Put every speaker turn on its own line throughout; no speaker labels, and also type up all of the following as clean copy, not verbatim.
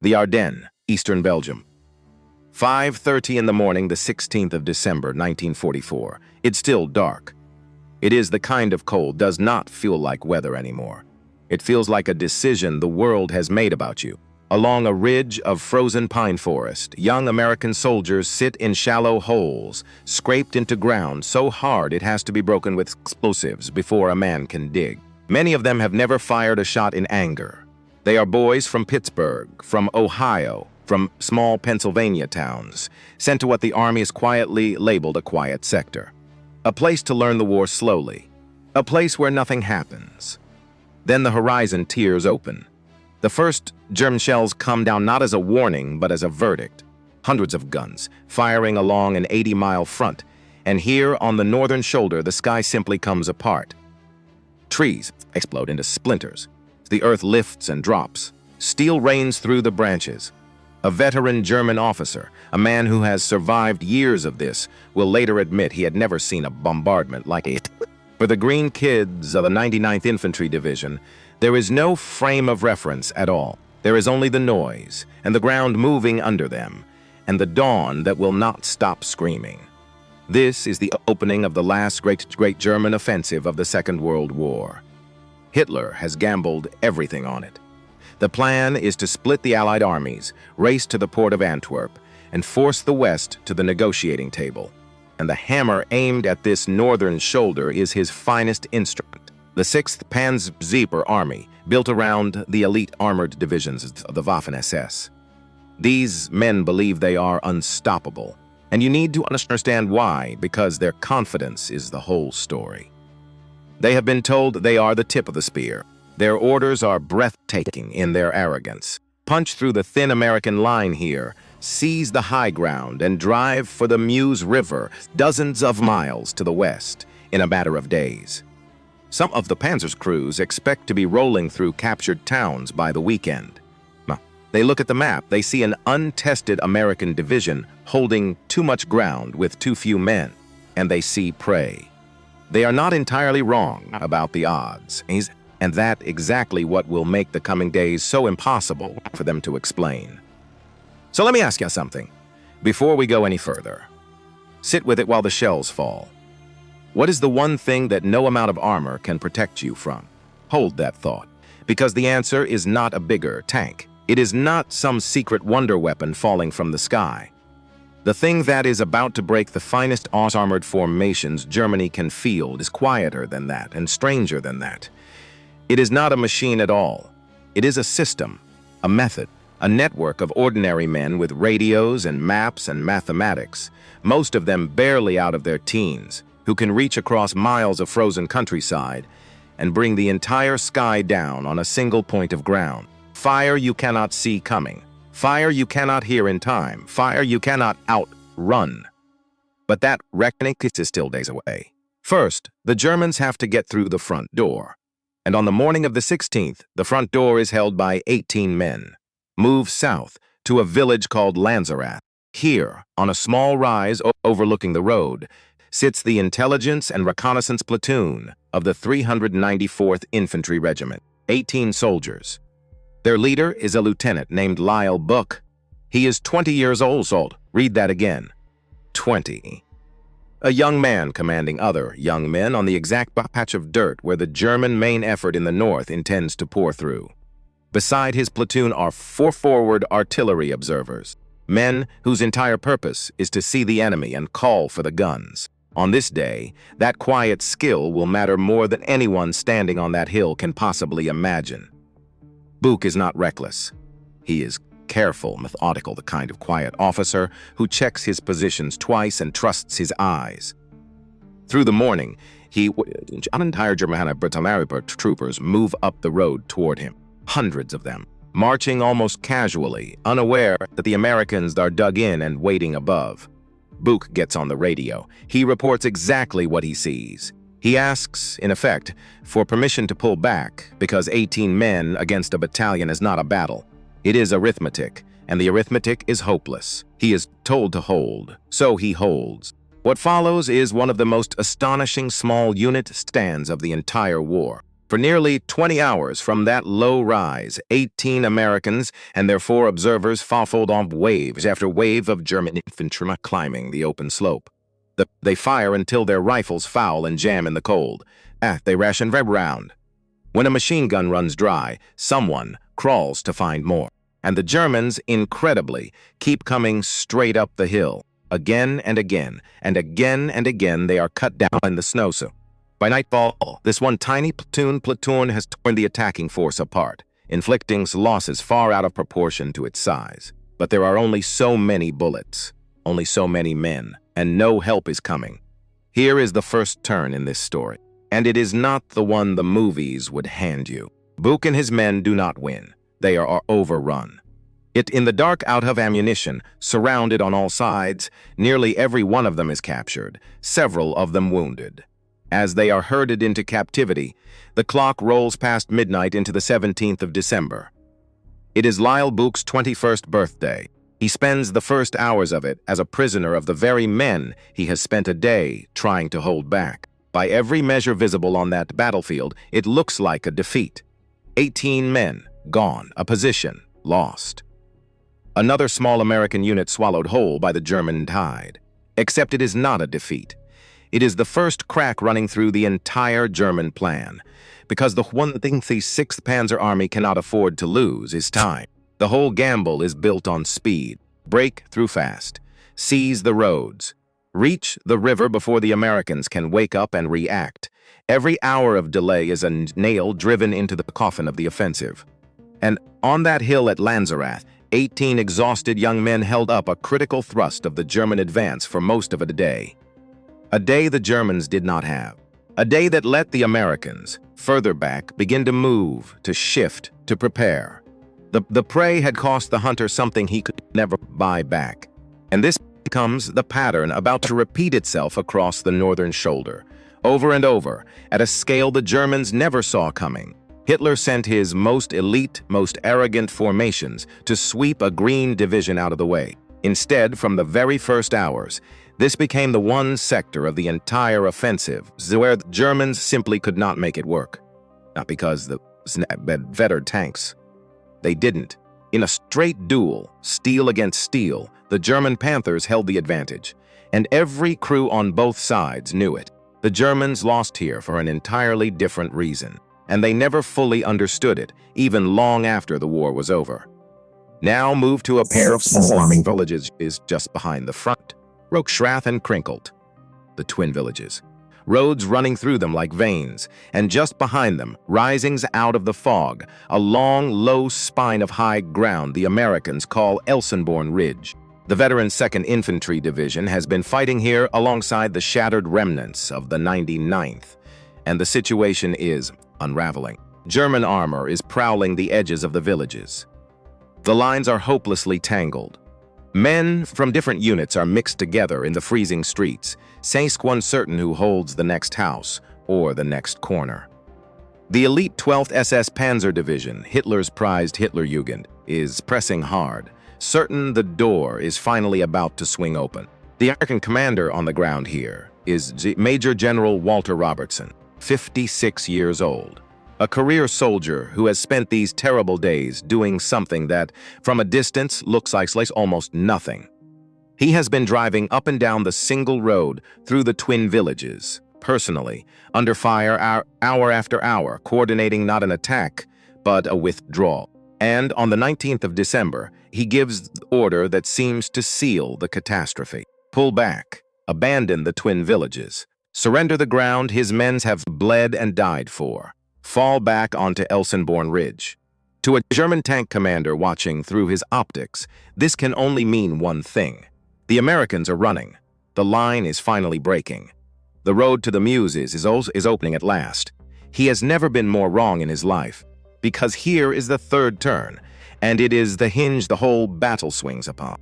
The Ardennes, eastern Belgium. 5:30 in the morning, the 16th of December, 1944. It's still dark. It is the kind of cold does not feel like weather anymore. It feels like a decision the world has made about you. Along a ridge of frozen pine forest, young American soldiers sit in shallow holes, scraped into ground so hard it has to be broken with explosives before a man can dig. Many of them have never fired a shot in anger. They are boys from Pittsburgh, from Ohio, from small Pennsylvania towns, sent to what the Army has quietly labeled a quiet sector. A place to learn the war slowly. A place where nothing happens. Then the horizon tears open. The first German shells come down not as a warning, but as a verdict. Hundreds of guns, firing along an 80-mile front, and here on the northern shoulder, the sky simply comes apart. Trees explode into splinters. The earth lifts and drops. Steel rains through the branches. A veteran German officer, a man who has survived years of this, will later admit he had never seen a bombardment like it. For the green kids of the 99th Infantry Division, there is no frame of reference at all. There is only the noise, and the ground moving under them, and the dawn that will not stop screaming. This is the opening of the last great German offensive of the Second World War. Hitler has gambled everything on it. The plan is to split the Allied armies, race to the port of Antwerp, and force the West to the negotiating table. And the hammer aimed at this northern shoulder is his finest instrument. The 6th Panzer Army, built around the elite armored divisions of the Waffen SS. These men believe they are unstoppable, and you need to understand why, because their confidence is the whole story. They have been told they are the tip of the spear. Their orders are breathtaking in their arrogance. Punch through the thin American line here, seize the high ground, and drive for the Meuse River, dozens of miles to the west, in a matter of days. Some of the Panzer's crews expect to be rolling through captured towns by the weekend. They look at the map, they see an untested American division holding too much ground with too few men, and they see prey. They are not entirely wrong about the odds, and that's exactly what will make the coming days so impossible for them to explain. So let me ask you something, before we go any further. Sit with it while the shells fall. What is the one thing that no amount of armor can protect you from? Hold that thought, because the answer is not a bigger tank. It is not some secret wonder weapon falling from the sky. The thing that is about to break the finest armored formations Germany can field is quieter than that and stranger than that. It is not a machine at all. It is a system, a method, a network of ordinary men with radios and maps and mathematics, most of them barely out of their teens, who can reach across miles of frozen countryside and bring the entire sky down on a single point of ground. Fire you cannot see coming. Fire you cannot hear in time. Fire you cannot outrun. But that Reconnaissance is still days away. First, the Germans have to get through the front door. And on the morning of the 16th, the front door is held by 18 men. Move south to a village called Lanzerath. Here, on a small rise overlooking the road, sits the Intelligence and Reconnaissance Platoon of the 394th Infantry Regiment, 18 soldiers. Their leader is a lieutenant named Lyle Bouck. He is 20 years old. Read that again. 20. A young man commanding other young men on the exact patch of dirt where the German main effort in the north intends to pour through. Beside his platoon are 4 forward artillery observers, men whose entire purpose is to see the enemy and call for the guns. On this day, that quiet skill will matter more than anyone standing on that hill can possibly imagine. Bouck is not reckless. He is careful, methodical, the kind of quiet officer who checks his positions twice and trusts his eyes. Through the morning, an entire German troopers move up the road toward him, hundreds of them, marching almost casually, unaware that the Americans are dug in and waiting above. Bouck gets on the radio. He reports exactly what he sees. He asks, in effect, for permission to pull back because 18 men against a battalion is not a battle. It is arithmetic, and the arithmetic is hopeless. He is told to hold, so he holds. What follows is one of the most astonishing small unit stands of the entire war. For nearly 20 hours from that low rise, 18 Americans and their 4 observers fought off wave after wave of German infantry climbing the open slope. They fire until their rifles foul and jam in the cold. They ration every round. When a machine gun runs dry, someone crawls to find more. And the Germans, incredibly, keep coming straight up the hill. Again and again, and again and again, they are cut down in the snow. By nightfall, this one tiny platoon has torn the attacking force apart, inflicting losses far out of proportion to its size. But there are only so many bullets, only so many men, and no help is coming. Here is the first turn in this story, and it is not the one the movies would hand you. Bouck and his men do not win. They are overrun. In the dark, out of ammunition, surrounded on all sides, nearly every one of them is captured, several of them wounded. As they are herded into captivity, the clock rolls past midnight into the 17th of December. It is Lyle Bouck's 21st birthday. He spends the first hours of it as a prisoner of the very men he has spent a day trying to hold back. By every measure visible on that battlefield, it looks like a defeat. 18 men gone, a position lost. Another small American unit swallowed whole by the German tide. Except it is not a defeat. It is the first crack running through the entire German plan, because the one thing the 6th Panzer Army cannot afford to lose is time. The whole gamble is built on speed. Break through fast. Seize the roads. Reach the river before the Americans can wake up and react. Every hour of delay is a nail driven into the coffin of the offensive. And on that hill at Lanzerath, 18 exhausted young men held up a critical thrust of the German advance for most of a day. A day the Germans did not have. A day that let the Americans, further back, begin to move, to shift, to prepare. The prey had cost the hunter something he could never buy back. And this becomes the pattern about to repeat itself across the northern shoulder. Over and over, at a scale the Germans never saw coming. Hitler sent his most elite, most arrogant formations to sweep a green division out of the way. Instead, from the very first hours, this became the one sector of the entire offensive where the Germans simply could not make it work. Not because the vetted tanks. They didn't. In a straight duel, steel against steel, the German Panthers held the advantage, and every crew on both sides knew it. The Germans lost here for an entirely different reason, and they never fully understood it, even long after the war was over. Now move to a pair of swarming villages is just behind the front. Rocherath-Krinkelt, the twin villages. Roads running through them like veins, and just behind them, rising out of the fog, a long, low spine of high ground the Americans call Elsenborn Ridge. The veteran 2nd Infantry Division has been fighting here alongside the shattered remnants of the 99th, and the situation is unraveling. German armor is prowling the edges of the villages. The lines are hopelessly tangled. Men from different units are mixed together in the freezing streets, saints uncertain who holds the next house or the next corner. The elite 12th SS Panzer Division, Hitler's prized Hitlerjugend, is pressing hard, certain the door is finally about to swing open. The American commander on the ground here is Major General Walter Robertson, 56 years old. A career soldier who has spent these terrible days doing something that, from a distance, looks like almost nothing. He has been driving up and down the single road through the twin villages, personally, under fire hour after hour, coordinating not an attack, but a withdrawal. And on the 19th of December, he gives the order that seems to seal the catastrophe. Pull back, abandon the twin villages, surrender the ground his men have bled and died for. Fall back onto Elsenborn Ridge. To a German tank commander watching through his optics, this can only mean one thing. The Americans are running. The line is finally breaking. The road to the Muses is opening at last. He has never been more wrong in his life, because here is the third turn, and it is the hinge the whole battle swings upon.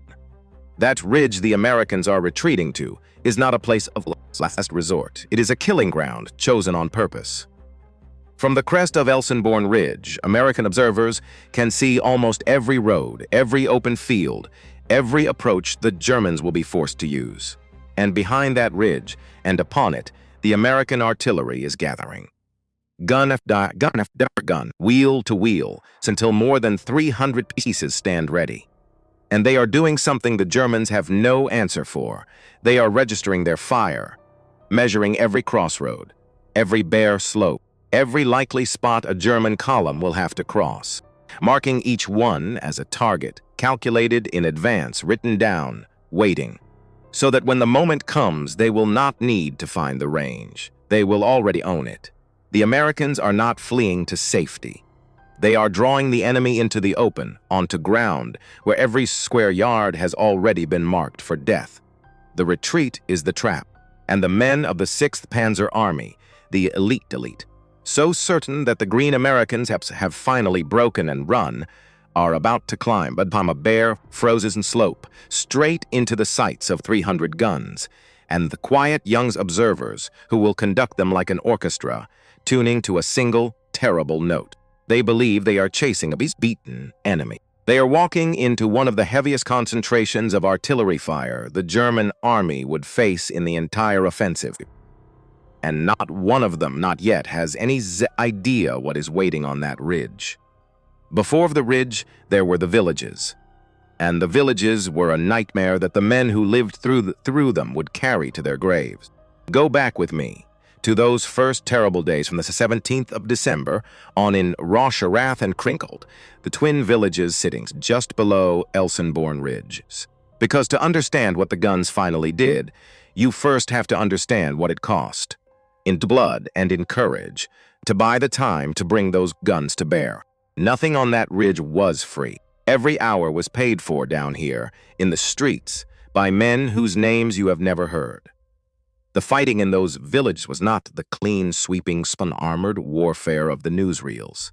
That ridge the Americans are retreating to is not a place of last resort. It is a killing ground chosen on purpose. From the crest of Elsenborn Ridge, American observers can see almost every road, every open field, every approach the Germans will be forced to use. And behind that ridge, and upon it, the American artillery is gathering. gun after gun, wheel to wheel, until more than 300 pieces stand ready. And they are doing something the Germans have no answer for. They are registering their fire, measuring every crossroad, every bare slope, every likely spot a German column will have to cross, marking each one as a target, calculated in advance, written down, waiting, so that when the moment comes, they will not need to find the range. They will already own it. The Americans are not fleeing to safety. They are drawing the enemy into the open, onto ground, where every square yard has already been marked for death. The retreat is the trap, and the men of the 6th Panzer Army, the elite, so certain that the Green Americans have finally broken and run, are about to climb upon a bare, frozen slope, straight into the sights of 300 guns, and the quiet young observers who will conduct them like an orchestra, tuning to a single, terrible note. They believe they are chasing a beaten enemy. They are walking into one of the heaviest concentrations of artillery fire the German army would face in the entire offensive. And not one of them, not yet, has any idea what is waiting on that ridge. Before the ridge, there were the villages. And the villages were a nightmare that the men who lived through them would carry to their graves. Go back with me to those first terrible days from the 17th of December on in Rocherath-Krinkelt, the twin villages sitting just below Elsenborn Ridge. Because to understand what the guns finally did, you first have to understand what it cost, in blood and in courage, to buy the time to bring those guns to bear. Nothing on that ridge was free. Every hour was paid for down here, in the streets, by men whose names you have never heard. The fighting in those villages was not the clean, sweeping, armored warfare of the newsreels.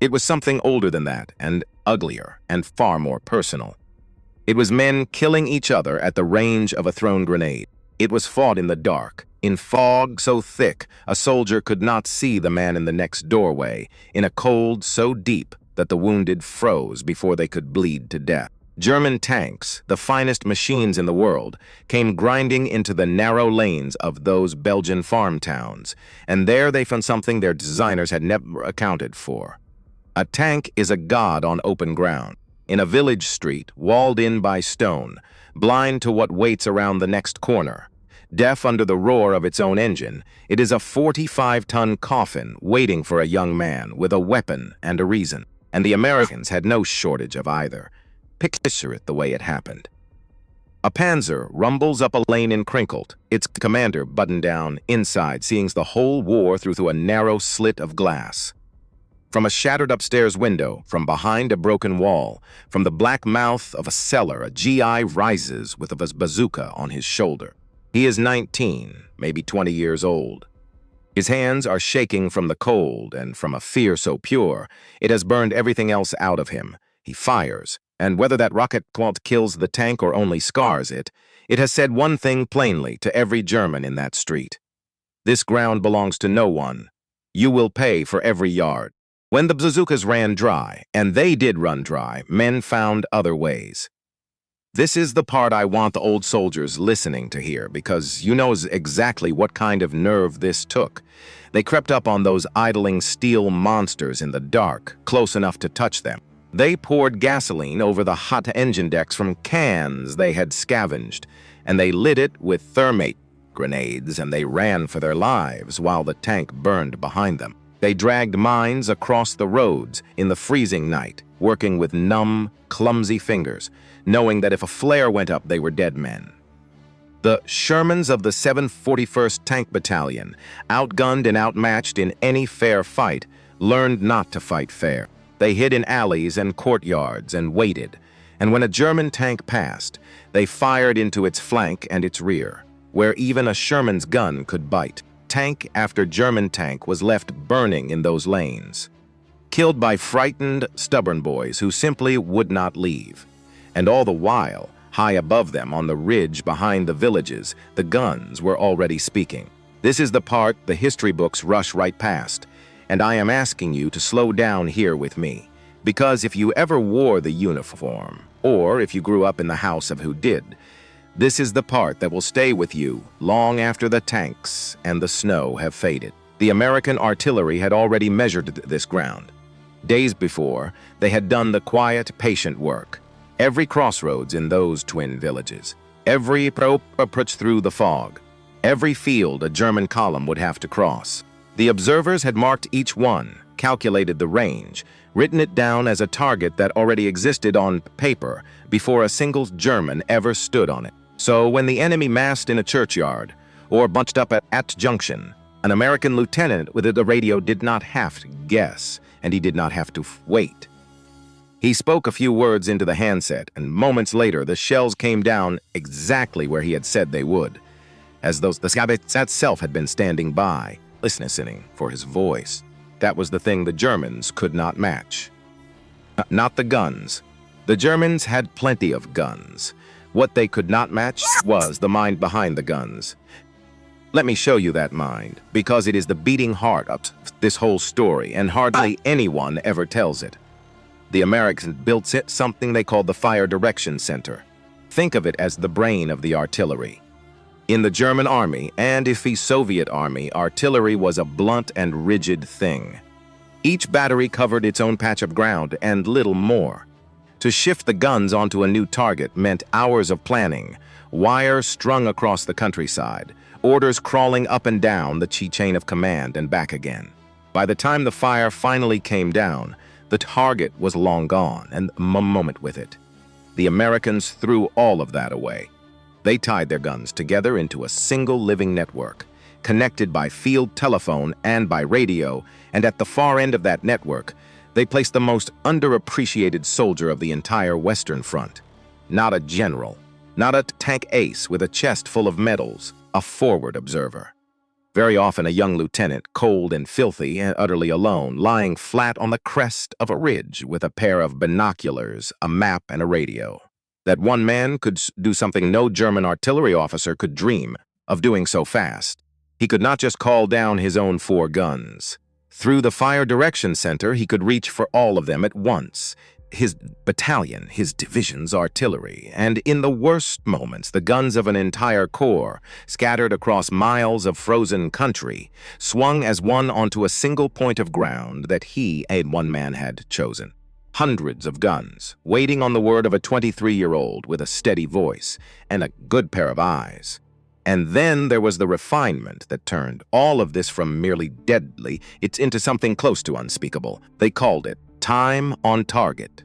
It was something older than that, and uglier, and far more personal. It was men killing each other at the range of a thrown grenade. It was fought in the dark, in fog so thick a soldier could not see the man in the next doorway, in a cold so deep that the wounded froze before they could bleed to death. German tanks, the finest machines in the world, came grinding into the narrow lanes of those Belgian farm towns, and there they found something their designers had never accounted for. A tank is a god on open ground, in a village street walled in by stone, blind to what waits around the next corner. Deaf under the roar of its own engine, it is a 45-ton coffin waiting for a young man with a weapon and a reason, and the Americans had no shortage of either. Picture it the way it happened. A Panzer rumbles up a lane in Krinkelt, its commander buttoned down inside, seeing the whole war through a narrow slit of glass. From a shattered upstairs window, from behind a broken wall, from the black mouth of a cellar, a GI rises with a bazooka on his shoulder. He is 19, maybe 20 years old. His hands are shaking from the cold and from a fear so pure, it has burned everything else out of him. He fires, and whether that rocket kills the tank or only scars it, it has said one thing plainly to every German in that street. This ground belongs to no one. You will pay for every yard. When the bazookas ran dry, and they did run dry, men found other ways. This is the part I want the old soldiers listening to hear, because you know exactly what kind of nerve this took. They crept up on those idling steel monsters in the dark, close enough to touch them. They poured gasoline over the hot engine decks from cans they had scavenged, and they lit it with thermite grenades, and they ran for their lives while the tank burned behind them. They dragged mines across the roads in the freezing night, working with numb, clumsy fingers, knowing that if a flare went up, they were dead men. The Shermans of the 741st Tank Battalion, outgunned and outmatched in any fair fight, learned not to fight fair. They hid in alleys and courtyards and waited, and when a German tank passed, they fired into its flank and its rear, where even a Sherman's gun could bite. Tank after German tank was left burning in those lanes, killed by frightened, stubborn boys who simply would not leave. And all the while, high above them on the ridge behind the villages, the guns were already speaking. This is the part the history books rush right past, and I am asking you to slow down here with me, because if you ever wore the uniform, or if you grew up in the house of who did, this is the part that will stay with you long after the tanks and the snow have faded. The American artillery had already measured this ground. Days before, they had done the quiet, patient work. Every crossroads in those twin villages, every approach through the fog, every field a German column would have to cross. The observers had marked each one, calculated the range, written it down as a target that already existed on paper before a single German ever stood on it. So when the enemy massed in a churchyard or bunched up at Junction, an American lieutenant with a radio did not have to guess, and he did not have to wait. He spoke a few words into the handset, and moments later the shells came down exactly where he had said they would, as though the Scabbat itself had been standing by, listening for his voice. That was the thing the Germans could not match. Not the guns. The Germans had plenty of guns. What they could not match was the mind behind the guns. Let me show you that mind, because it is the beating heart of this whole story, and hardly anyone ever tells it. The Americans built something they called the Fire Direction Center. Think of it as the brain of the artillery. In the German army and if the Soviet army, artillery was a blunt and rigid thing. Each battery covered its own patch of ground and little more. To shift the guns onto a new target meant hours of planning, wires strung across the countryside, orders crawling up and down the chain of command and back again. By the time the fire finally came down, the target was long gone, and a moment with it. The Americans threw all of that away. They tied their guns together into a single living network, connected by field telephone and by radio, and at the far end of that network, they placed the most underappreciated soldier of the entire Western Front. Not a general, not a tank ace with a chest full of medals, a forward observer. Very often a young lieutenant, cold and filthy and utterly alone, lying flat on the crest of a ridge with a pair of binoculars, a map, and a radio. That one man could do something no German artillery officer could dream of doing so fast. He could not just call down his own 4 guns. Through the Fire Direction Center, he could reach for all of them at once. His battalion, his division's artillery, and in the worst moments, the guns of an entire corps, scattered across miles of frozen country, swung as one onto a single point of ground that he and one man had chosen. Hundreds of guns, waiting on the word of a 23-year-old with a steady voice and a good pair of eyes. And then there was the refinement that turned all of this from merely deadly, it's into something close to unspeakable. They called it time on target.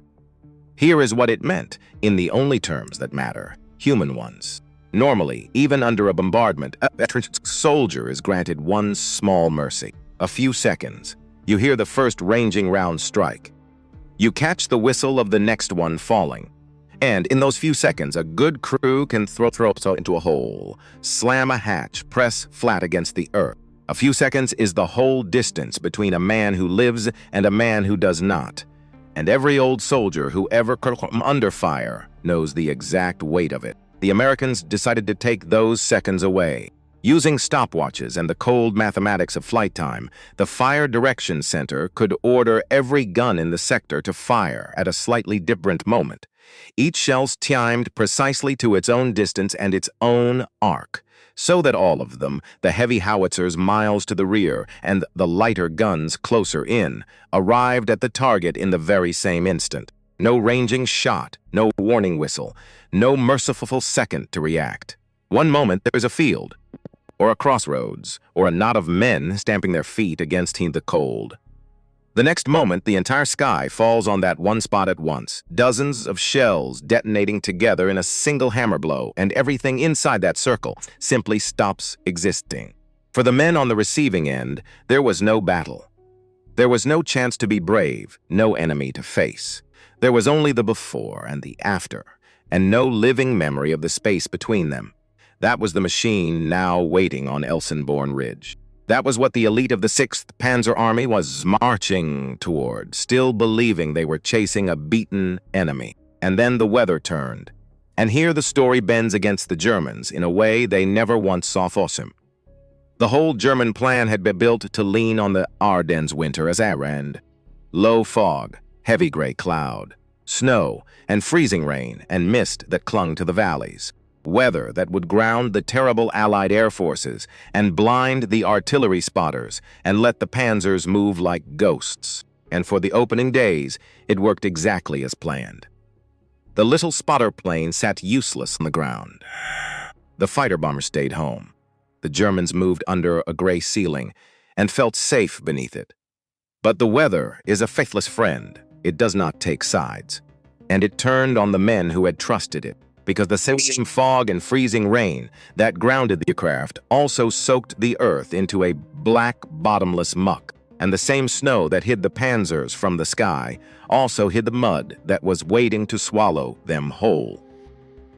Here is what it meant, in the only terms that matter, human ones. Normally, even under a bombardment, a veteran soldier is granted one small mercy. A few seconds. You hear the first ranging round strike. You catch the whistle of the next one falling. And in those few seconds, a good crew can throw into a hole, slam a hatch, press flat against the earth. A few seconds is the whole distance between a man who lives and a man who does not. And every old soldier who ever come under fire knows the exact weight of it. The Americans decided to take those seconds away. Using stopwatches and the cold mathematics of flight time, the Fire Direction Center could order every gun in the sector to fire at a slightly different moment. Each shell's timed precisely to its own distance and its own arc, so that all of them, the heavy howitzers miles to the rear and the lighter guns closer in, arrived at the target in the very same instant. No ranging shot, no warning whistle, no merciful second to react. One moment there is a field, or a crossroads, or a knot of men stamping their feet against the cold. The next moment, the entire sky falls on that one spot at once, dozens of shells detonating together in a single hammer blow, and everything inside that circle simply stops existing. For the men on the receiving end, there was no battle. There was no chance to be brave, no enemy to face. There was only the before and the after, and no living memory of the space between them. That was the machine now waiting on Elsenborn Ridge. That was what the elite of the 6th Panzer Army was marching toward, still believing they were chasing a beaten enemy. And then the weather turned. And here the story bends against the Germans in a way they never once saw foreseen. The whole German plan had been built to lean on the Ardennes winter as errand. Low fog, heavy gray cloud, snow, and freezing rain and mist that clung to the valleys. Weather that would ground the terrible Allied air forces and blind the artillery spotters and let the panzers move like ghosts. And for the opening days, it worked exactly as planned. The little spotter plane sat useless on the ground. The fighter bomber stayed home. The Germans moved under a gray ceiling and felt safe beneath it. But the weather is a faithless friend. It does not take sides. And it turned on the men who had trusted it, because the same fog and freezing rain that grounded the aircraft also soaked the earth into a black, bottomless muck, and the same snow that hid the panzers from the sky also hid the mud that was waiting to swallow them whole.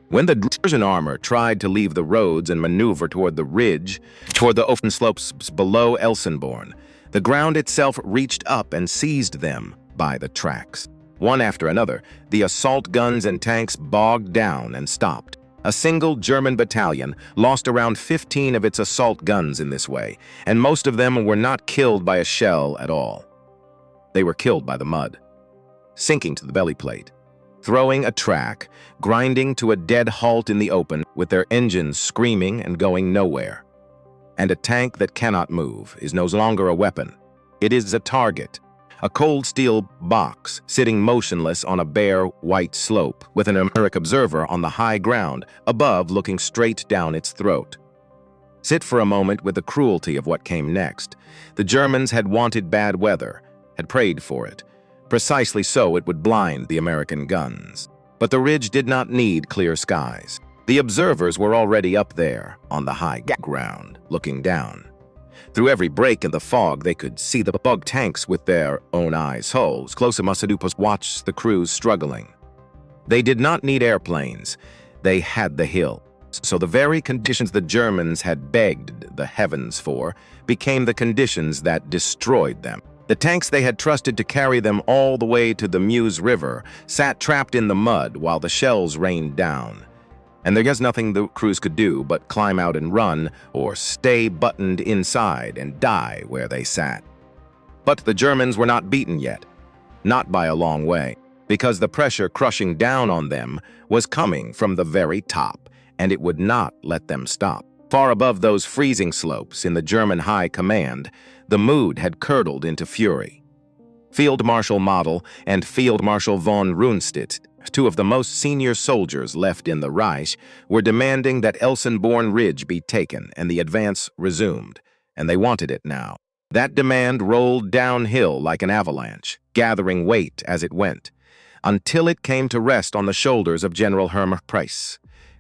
When the Persian armor tried to leave the roads and maneuver toward the ridge, toward the open slopes below Elsenborn, the ground itself reached up and seized them by the tracks. One after another, the assault guns and tanks bogged down and stopped. A single German battalion lost around 15 of its assault guns in this way, and most of them were not killed by a shell at all. They were killed by the mud, sinking to the belly plate, throwing a track, grinding to a dead halt in the open with their engines screaming and going nowhere. And a tank that cannot move is no longer a weapon. It is a target. A cold steel box sitting motionless on a bare, white slope with an American observer on the high ground above looking straight down its throat. Sit for a moment with the cruelty of what came next. The Germans had wanted bad weather, had prayed for it. Precisely so it would blind the American guns. But the ridge did not need clear skies. The observers were already up there on the high ground, looking down. Through every break in the fog, they could see the Bouck tanks with their own eyes. Holes close to watched the crews struggling. They did not need airplanes. They had the hill. So the very conditions the Germans had begged the heavens for became the conditions that destroyed them. The tanks they had trusted to carry them all the way to the Meuse River sat trapped in the mud while the shells rained down. And there was nothing the crews could do but climb out and run, or stay buttoned inside and die where they sat. But the Germans were not beaten yet, not by a long way, because the pressure crushing down on them was coming from the very top, and it would not let them stop. Far above those freezing slopes in the German high command, the mood had curdled into fury. Field Marshal Model and Field Marshal von Rundstedt, two of the most senior soldiers left in the Reich, were demanding that Elsenborn Ridge be taken and the advance resumed, and they wanted it now. That demand rolled downhill like an avalanche, gathering weight as it went, until it came to rest on the shoulders of General Hermann Price,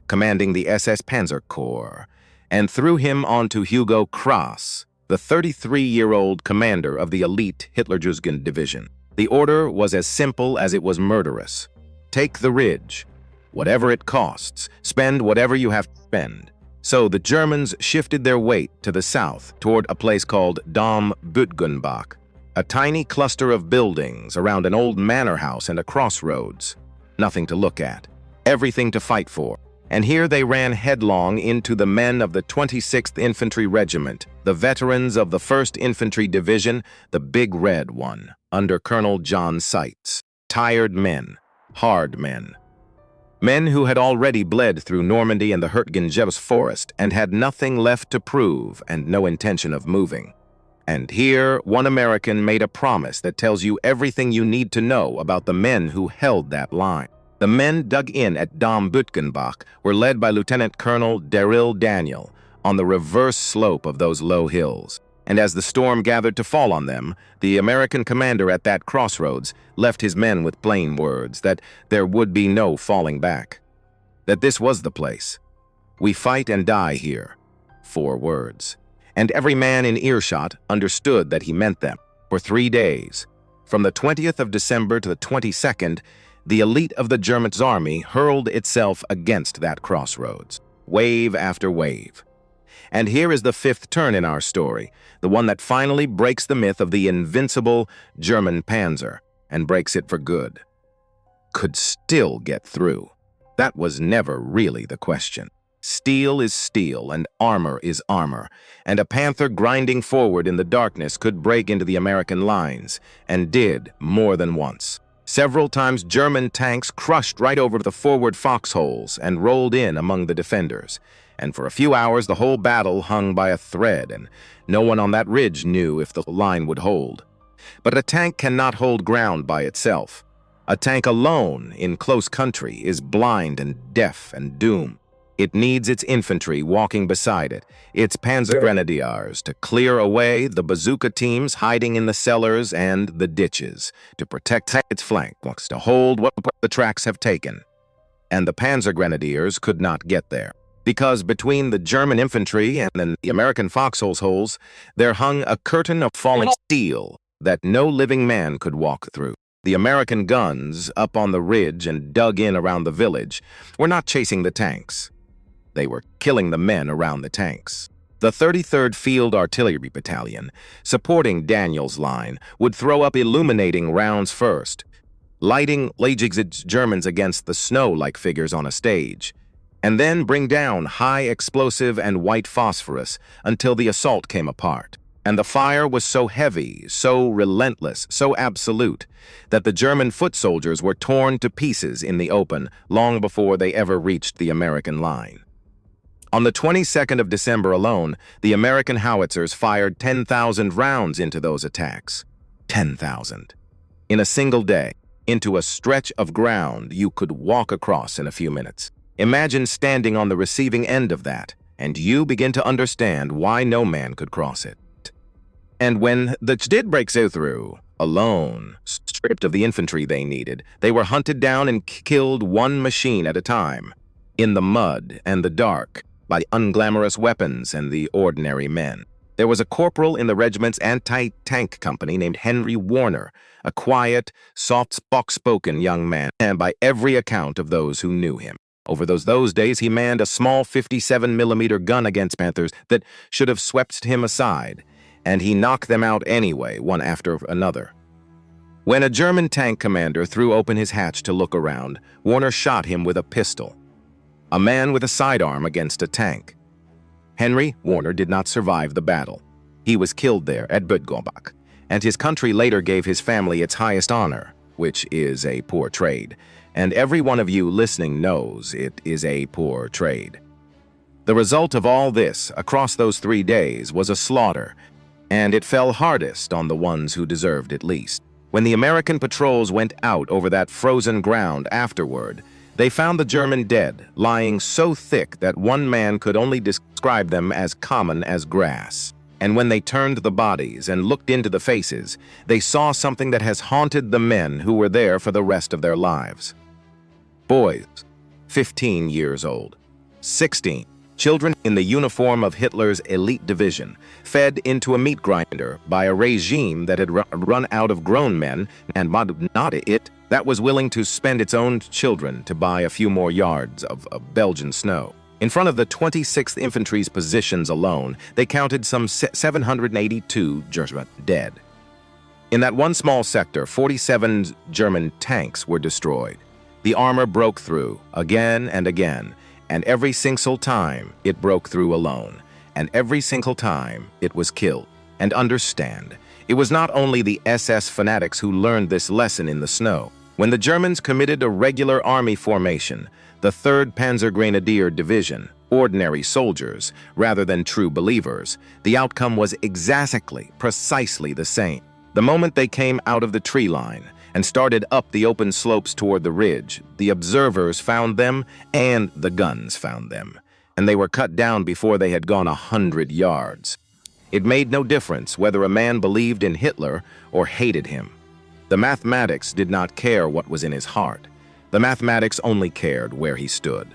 commanding the SS Panzer Corps, and threw him onto Hugo Krass, the 33-year-old commander of the elite Hitlerjugend division. The order was as simple as it was murderous. Take the ridge, whatever it costs, spend whatever you have to spend. So the Germans shifted their weight to the south toward a place called Dom Butgenbach, a tiny cluster of buildings around an old manor house and a crossroads. Nothing to look at, everything to fight for. And here they ran headlong into the men of the 26th Infantry Regiment, the veterans of the 1st Infantry Division, the Big Red One, under Colonel John Seitz. Tired men, hard men. Men who had already bled through Normandy and the Hurtgen-Jebus forest and had nothing left to prove and no intention of moving. And here, one American made a promise that tells you everything you need to know about the men who held that line. The men dug in at Dom Butgenbach were led by Lieutenant Colonel Daryl Daniel on the reverse slope of those low hills. And as the storm gathered to fall on them, the American commander at that crossroads left his men with plain words that there would be no falling back. That this was the place. We fight and die here. 4 words. And every man in earshot understood that he meant them. For 3 days, from the 20th of December to the 22nd, the elite of the German army hurled itself against that crossroads, wave after wave. And here is the 5th turn in our story, the one that finally breaks the myth of the invincible German Panzer, and breaks it for good. Could still get through. That was never really the question. Steel is steel, and armor is armor, and a panther grinding forward in the darkness could break into the American lines, and did more than once. Several times German tanks crushed right over the forward foxholes and rolled in among the defenders. And for a few hours the whole battle hung by a thread, and no one on that ridge knew if the line would hold. But a tank cannot hold ground by itself. A tank alone in close country is blind and deaf and doomed. It needs its infantry walking beside it, its Panzer Grenadiers to clear away the bazooka teams hiding in the cellars and the ditches, to protect its flanks, to hold what the tracks have taken. And the Panzer Grenadiers could not get there, because between the German infantry and the American foxholes, there hung a curtain of falling steel that no living man could walk through. The American guns up on the ridge and dug in around the village were not chasing the tanks. They were killing the men around the tanks. The 33rd Field Artillery Battalion, supporting Daniel's line, would throw up illuminating rounds first, lighting Germans against the snow like figures on a stage, and then bring down high explosive and white phosphorus until the assault came apart. And the fire was so heavy, so relentless, so absolute, that the German foot soldiers were torn to pieces in the open long before they ever reached the American line. On the 22nd of December alone, the American howitzers fired 10,000 rounds into those attacks. 10,000. In a single day, into a stretch of ground you could walk across in a few minutes. Imagine standing on the receiving end of that, and you begin to understand why no man could cross it. And when the did break through, alone, stripped of the infantry they needed, they were hunted down and killed one machine at a time, in the mud and the dark, by the unglamorous weapons and the ordinary men. There was a corporal in the regiment's anti-tank company named Henry Warner, a quiet, soft-spoken young man, and by every account of those who knew him. Over those days he manned a small 57mm gun against Panthers that should have swept him aside, and he knocked them out anyway, one after another. When a German tank commander threw open his hatch to look around, Warner shot him with a pistol. A man with a sidearm against a tank. Henry Warner did not survive the battle. He was killed there at Bouck, and his country later gave his family its highest honor, which is a poor trade. And every one of you listening knows it is a poor trade. The result of all this, across those 3 days, was a slaughter, and it fell hardest on the ones who deserved it least. When the American patrols went out over that frozen ground afterward, they found the German dead, lying so thick that one man could only describe them as common as grass. And when they turned the bodies and looked into the faces, they saw something that has haunted the men who were there for the rest of their lives. Boys, 15 years old, 16, children in the uniform of Hitler's elite division, fed into a meat grinder by a regime that had run out of grown men, and not it, that was willing to spend its own children to buy a few more yards of Belgian snow. In front of the 26th Infantry's positions alone, they counted some 782 German dead. In that one small sector, 47 German tanks were destroyed. The armor broke through again and again, and every single time it broke through alone, and every single time it was killed. And understand, it was not only the SS fanatics who learned this lesson in the snow. When the Germans committed a regular army formation, the 3rd Panzer Grenadier Division, ordinary soldiers rather than true believers, the outcome was precisely the same. The moment they came out of the tree line and started up the open slopes toward the ridge, the observers found them and the guns found them, and they were cut down before they had gone 100 yards. It made no difference whether a man believed in Hitler or hated him. The mathematics did not care what was in his heart. The mathematics only cared where he stood.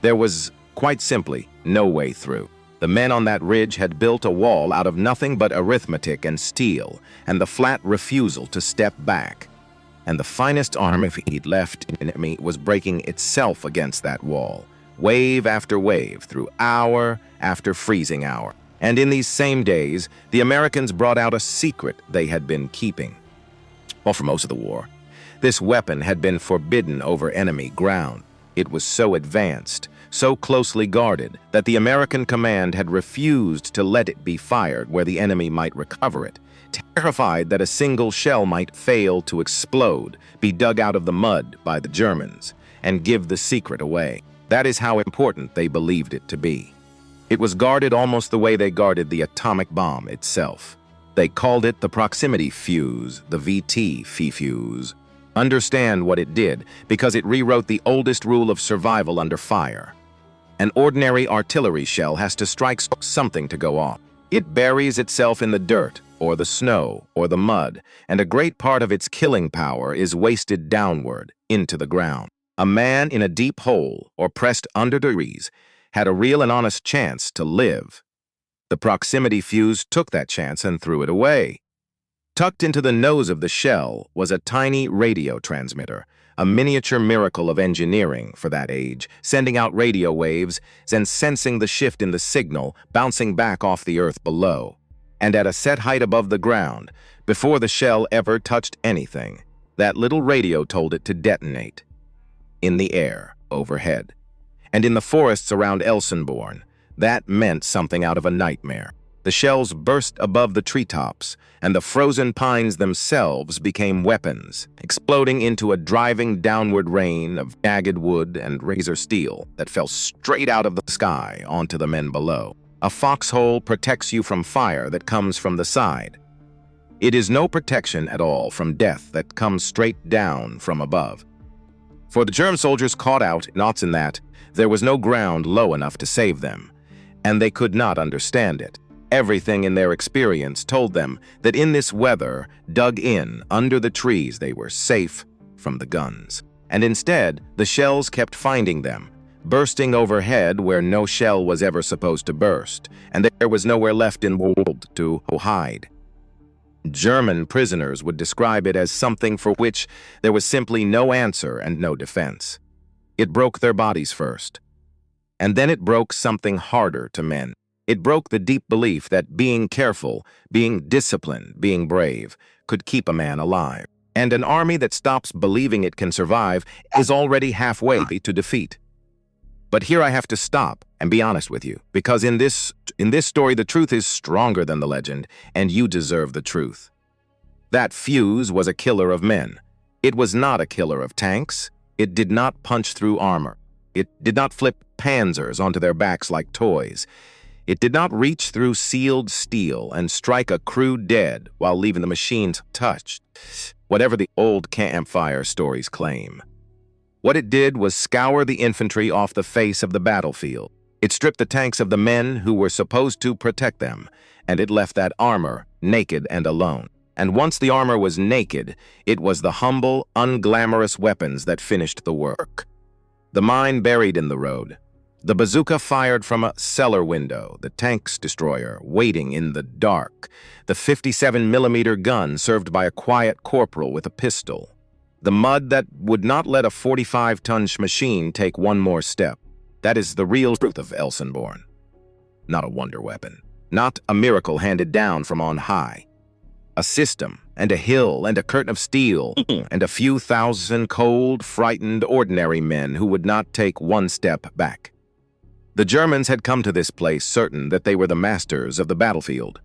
There was, quite simply, no way through. The men on that ridge had built a wall out of nothing but arithmetic and steel, and the flat refusal to step back. And the finest army left in the enemy was breaking itself against that wall, wave after wave, through hour after freezing hour. And in these same days, the Americans brought out a secret they had been keeping. Well, for most of the war, this weapon had been forbidden over enemy ground. It was so advanced, so closely guarded, that the American command had refused to let it be fired where the enemy might recover it, terrified that a single shell might fail to explode, be dug out of the mud by the Germans, and give the secret away. That is how important they believed it to be. It was guarded almost the way they guarded the atomic bomb itself. They called it the proximity fuse, the VT fuse. Understand what it did, because it rewrote the oldest rule of survival under fire. An ordinary artillery shell has to strike something to go off. It buries itself in the dirt, or the snow, or the mud, and a great part of its killing power is wasted downward, into the ground. A man in a deep hole, or pressed under trees, had a real and honest chance to live. The proximity fuse took that chance and threw it away. Tucked into the nose of the shell was a tiny radio transmitter, a miniature miracle of engineering for that age, sending out radio waves and sensing the shift in the signal, bouncing back off the earth below. And at a set height above the ground, before the shell ever touched anything, that little radio told it to detonate. In the air, overhead. And in the forests around Elsenborn, that meant something out of a nightmare. The shells burst above the treetops, and the frozen pines themselves became weapons, exploding into a driving downward rain of jagged wood and razor steel that fell straight out of the sky onto the men below. A foxhole protects you from fire that comes from the side. It is no protection at all from death that comes straight down from above. For the German soldiers caught out knots in that, there was no ground low enough to save them, and they could not understand it. Everything in their experience told them that in this weather, dug in under the trees, they were safe from the guns. And instead, the shells kept finding them, bursting overhead where no shell was ever supposed to burst, and there was nowhere left in the world to hide. German prisoners would describe it as something for which there was simply no answer and no defense. It broke their bodies first. And then it broke something harder to men. It broke the deep belief that being careful, being disciplined, being brave could keep a man alive. And an army that stops believing it can survive is already halfway to defeat. But here I have to stop and be honest with you, because in this story the truth is stronger than the legend, and you deserve the truth. That fuse was a killer of men. It was not a killer of tanks. It did not punch through armor. It did not flip panzers onto their backs like toys. It did not reach through sealed steel and strike a crew dead while leaving the machines touched, whatever the old campfire stories claim. What it did was scour the infantry off the face of the battlefield. It stripped the tanks of the men who were supposed to protect them, and it left that armor naked and alone. And once the armor was naked, it was the humble, unglamorous weapons that finished the work. The mine buried in the road, the bazooka fired from a cellar window, the tanks destroyer waiting in the dark, the 57mm gun served by a quiet corporal with a pistol, the mud that would not let a 45-ton machine take one more step. That is the real truth of Elsenborn. Not a wonder weapon, not a miracle handed down from on high. A system, and a hill, and a curtain of steel, and a few thousand cold, frightened, ordinary men who would not take one step back. The Germans had come to this place certain that they were the masters of the battlefield,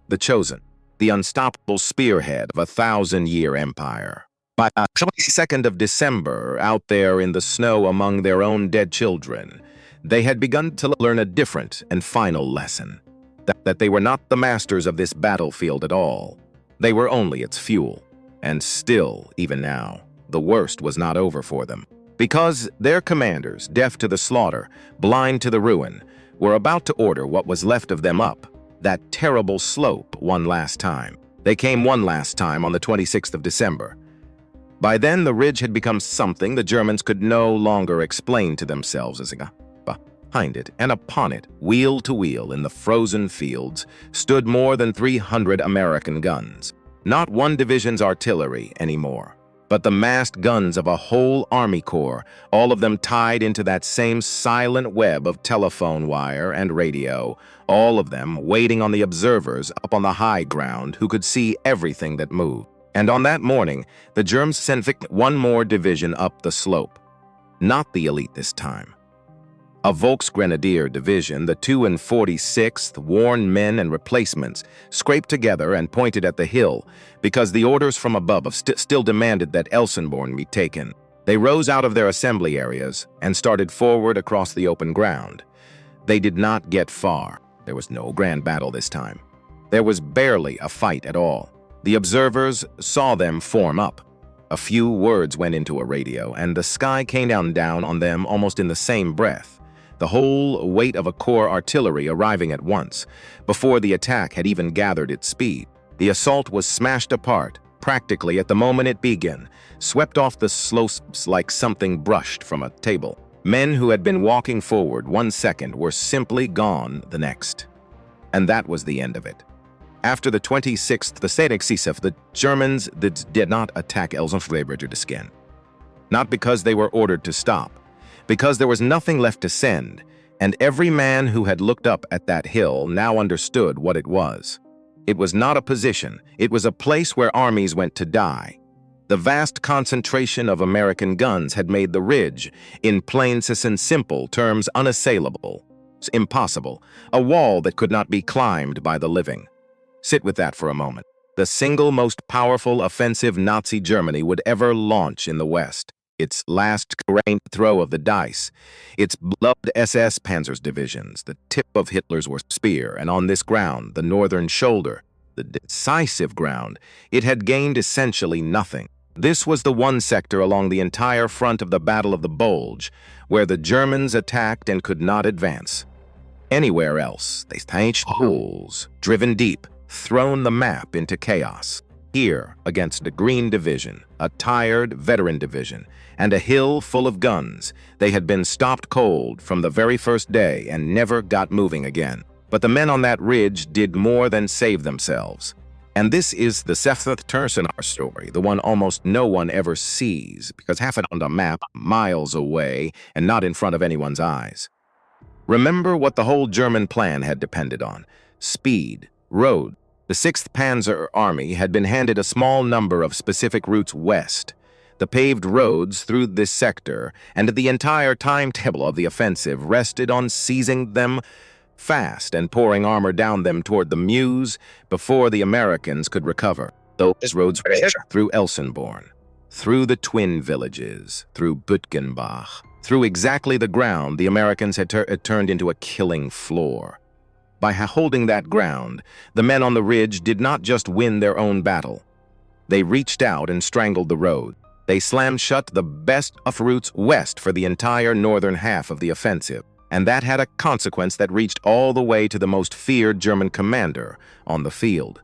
the chosen, the unstoppable spearhead of a 1,000-year empire. By the 22nd of December, out there in the snow among their own dead children, they had begun to learn a different and final lesson, that they were not the masters of this battlefield at all. They were only its fuel. And still, even now, the worst was not over for them. Because their commanders, deaf to the slaughter, blind to the ruin, were about to order what was left of them up, that terrible slope, one last time. They came one last time on the 26th of December. By then, the ridge had become something the Germans could no longer explain to themselves as a behind it, and upon it, wheel to wheel in the frozen fields, stood more than 300 American guns. Not one division's artillery anymore, but the massed guns of a whole army corps, all of them tied into that same silent web of telephone wire and radio, all of them waiting on the observers up on the high ground who could see everything that moved. And on that morning, the Germans sent one more division up the slope. Not the elite this time. A Volksgrenadier division, the 2 and 46th, worn men and replacements, scraped together and pointed at the hill because the orders from above still demanded that Elsenborn be taken. They rose out of their assembly areas and started forward across the open ground. They did not get far. There was no grand battle this time. There was barely a fight at all. The observers saw them form up. A few words went into a radio, and the sky came down on them almost in the same breath. The whole weight of a corps artillery arriving at once, before the attack had even gathered its speed. The assault was smashed apart, practically at the moment it began, swept off the slopes like something brushed from a table. Men who had been walking forward 1 second were simply gone the next. And that was the end of it. After the 26th, the Germans did not attack Elsenborn Ridge again. Not because they were ordered to stop, because there was nothing left to send, and every man who had looked up at that hill now understood what it was. It was not a position, it was a place where armies went to die. The vast concentration of American guns had made the ridge, in plain and simple terms, unassailable, impossible, a wall that could not be climbed by the living. Sit with that for a moment. The single most powerful offensive Nazi Germany would ever launch in the West. Its last rain throw of the dice, its beloved SS Panzer divisions, the tip of Hitler's spear, and on this ground, the northern shoulder, the decisive ground, it had gained essentially nothing. This was the one sector along the entire front of the Battle of the Bulge, where the Germans attacked and could not advance. Anywhere else, they changed holes, driven deep, thrown the map into chaos. Here, against the Green Division, a tired veteran division, and a hill full of guns, they had been stopped cold from the very first day and never got moving again. But the men on that ridge did more than save themselves. And this is the seventh turn in our story, the one almost no one ever sees, because half it on the map, miles away, and not in front of anyone's eyes. Remember what the whole German plan had depended on: speed, road. The 6th Panzer Army had been handed a small number of specific routes west. The paved roads through this sector and the entire timetable of the offensive rested on seizing them fast and pouring armor down them toward the Meuse before the Americans could recover. Those roads were through Elsenborn, through the twin villages, through Bouck, through exactly the ground the Americans had turned into a killing floor. By holding that ground, the men on the ridge did not just win their own battle. They reached out and strangled the road. They slammed shut the best of routes west for the entire northern half of the offensive, and that had a consequence that reached all the way to the most feared German commander on the field.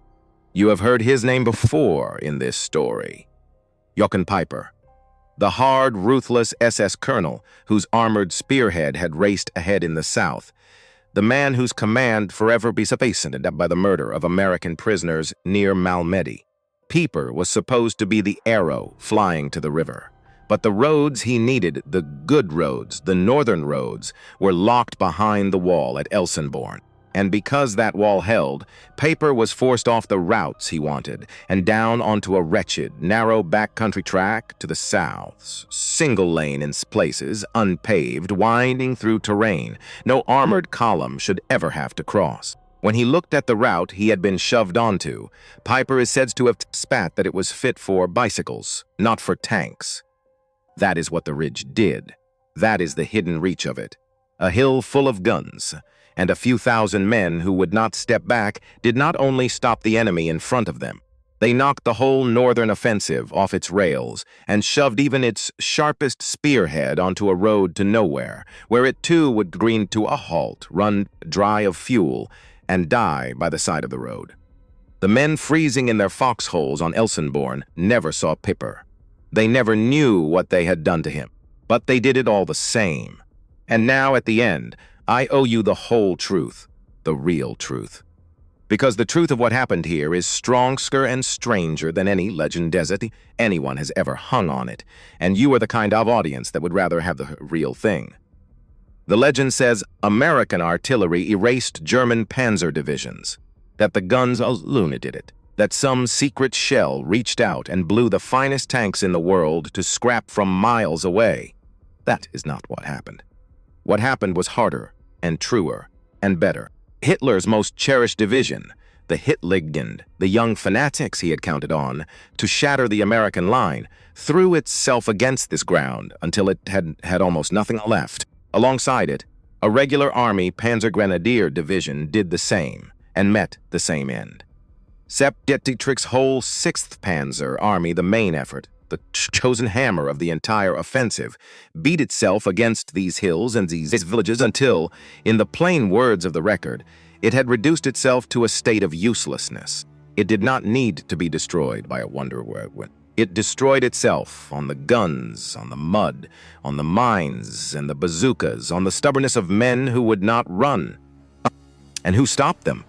You have heard his name before in this story. Jochen Peiper, the hard, ruthless SS colonel whose armored spearhead had raced ahead in the south, the man whose command forever be sufficed by the murder of American prisoners near Malmedy. Peiper was supposed to be the arrow flying to the river, but the roads he needed, the good roads, the northern roads, were locked behind the wall at Elsenborn. And because that wall held, Peiper was forced off the routes he wanted and down onto a wretched, narrow backcountry track to the south, single lane in places, unpaved, winding through terrain no armored column should ever have to cross. When he looked at the route he had been shoved onto, Peiper is said to have spat that it was fit for bicycles, not for tanks. That is what the ridge did. That is the hidden reach of it. A hill full of guns, and a few thousand men who would not step back did not only stop the enemy in front of them, they knocked the whole northern offensive off its rails and shoved even its sharpest spearhead onto a road to nowhere, where it too would grind to a halt, run dry of fuel, and die by the side of the road. The men freezing in their foxholes on Elsenborn never saw Peiper. They never knew what they had done to him, but they did it all the same. And now, at the end, I owe you the whole truth, the real truth. Because the truth of what happened here is stronger and stranger than any legend anyone has ever hung on it, and you are the kind of audience that would rather have the real thing. The legend says American artillery erased German panzer divisions, that the guns of Luna did it, that some secret shell reached out and blew the finest tanks in the world to scrap from miles away. That is not what happened. What happened was harder and truer and better. Hitler's most cherished division, the Hitlerjugend, the young fanatics he had counted on to shatter the American line, threw itself against this ground until it had almost nothing left. Alongside it, a regular army Panzer Grenadier division did the same and met the same end. Sepp Dietrich's whole 6th Panzer Army, the main effort, the chosen hammer of the entire offensive, beat itself against these hills and these villages until, in the plain words of the record, it had reduced itself to a state of uselessness. It did not need to be destroyed by a wonder weapon. It destroyed itself on the guns, on the mud, on the mines and the bazookas, on the stubbornness of men who would not run. And who stopped them?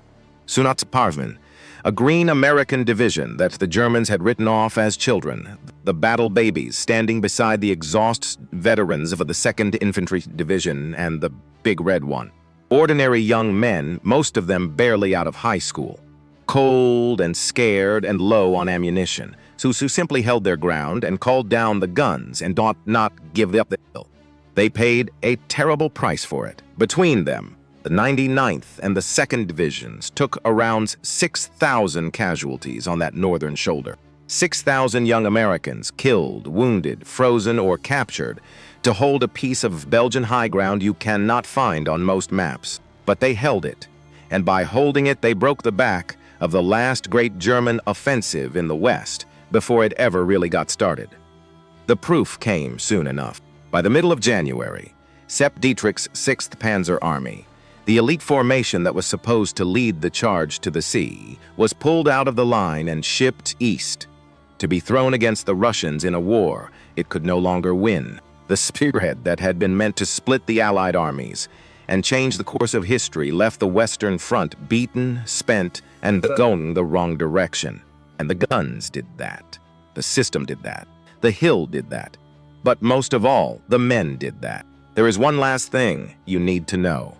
Sunatspavin, a green American division that the Germans had written off as children, the battle babies standing beside the exhausted veterans of the 2nd Infantry Division and the Big Red One. Ordinary young men, most of them barely out of high school, cold and scared and low on ammunition, who simply held their ground and called down the guns and did not give up the hill. They paid a terrible price for it. Between them, the 99th and the 2nd Divisions took around 6,000 casualties on that northern shoulder. 6,000 young Americans killed, wounded, frozen, or captured to hold a piece of Belgian high ground you cannot find on most maps. But they held it, and by holding it they broke the back of the last great German offensive in the West before it ever really got started. The proof came soon enough. By the middle of January, Sepp Dietrich's 6th Panzer Army, the elite formation that was supposed to lead the charge to the sea, was pulled out of the line and shipped east to be thrown against the Russians in a war it could no longer win. The spearhead that had been meant to split the Allied armies and change the course of history left the Western Front beaten, spent, and going the wrong direction. And the guns did that. The system did that. The hill did that. But most of all, the men did that. There is one last thing you need to know,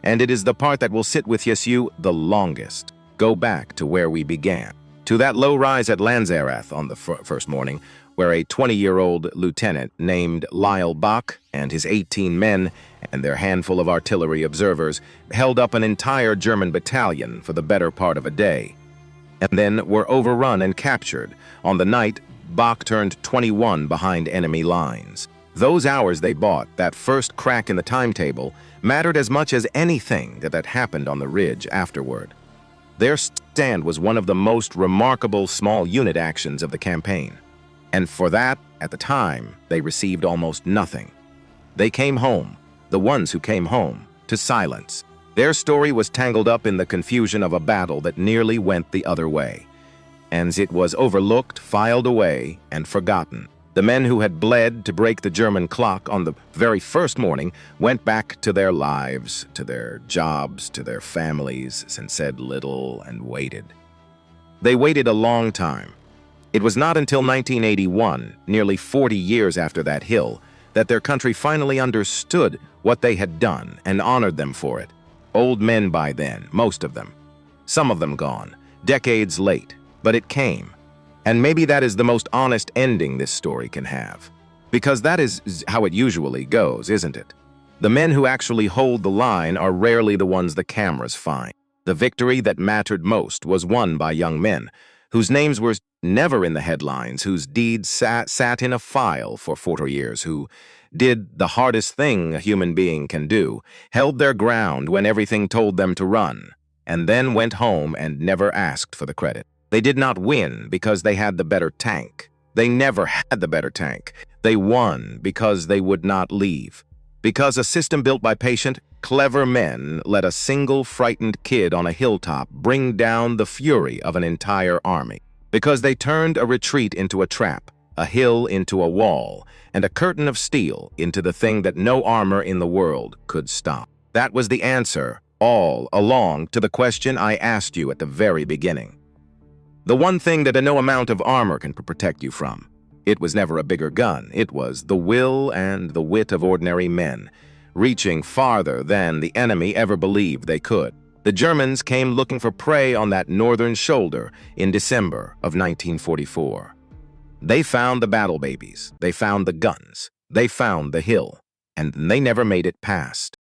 and it is the part that will sit with you the longest. Go back to where we began, to that low rise at Lanzerath on the first morning, where a 20-year-old lieutenant named Lyle Bouck and his 18 men and their handful of artillery observers held up an entire German battalion for the better part of a day, and then were overrun and captured on the night Bouck turned 21 behind enemy lines. Those hours they bought, that first crack in the timetable, mattered as much as anything that happened on the ridge afterward. Their stand was one of the most remarkable small unit actions of the campaign. And for that, at the time, they received almost nothing. They came home, the ones who came home, to silence. Their story was tangled up in the confusion of a battle that nearly went the other way. And it was overlooked, filed away, and forgotten. The men who had bled to break the German clock on the very first morning went back to their lives, to their jobs, to their families, and said little and waited. They waited a long time. It was not until 1981, nearly 40 years after that hill, that their country finally understood what they had done and honored them for it. Old men by then, most of them. Some of them gone, decades late, but it came. And maybe that is the most honest ending this story can have. Because that is how it usually goes, isn't it? The men who actually hold the line are rarely the ones the cameras find. The victory that mattered most was won by young men, whose names were never in the headlines, whose deeds sat in a file for 40 years, who did the hardest thing a human being can do, held their ground when everything told them to run, and then went home and never asked for the credit. They did not win because they had the better tank. They never had the better tank. They won because they would not leave. Because a system built by patient, clever men let a single frightened kid on a hilltop bring down the fury of an entire army. Because they turned a retreat into a trap, a hill into a wall, and a curtain of steel into the thing that no armor in the world could stop. That was the answer, all along, to the question I asked you at the very beginning. The one thing that no amount of armor can protect you from. It was never a bigger gun. It was the will and the wit of ordinary men, reaching farther than the enemy ever believed they could. The Germans came looking for prey on that northern shoulder in December of 1944. They found the battle babies. They found the guns. They found the hill. and they never made it past.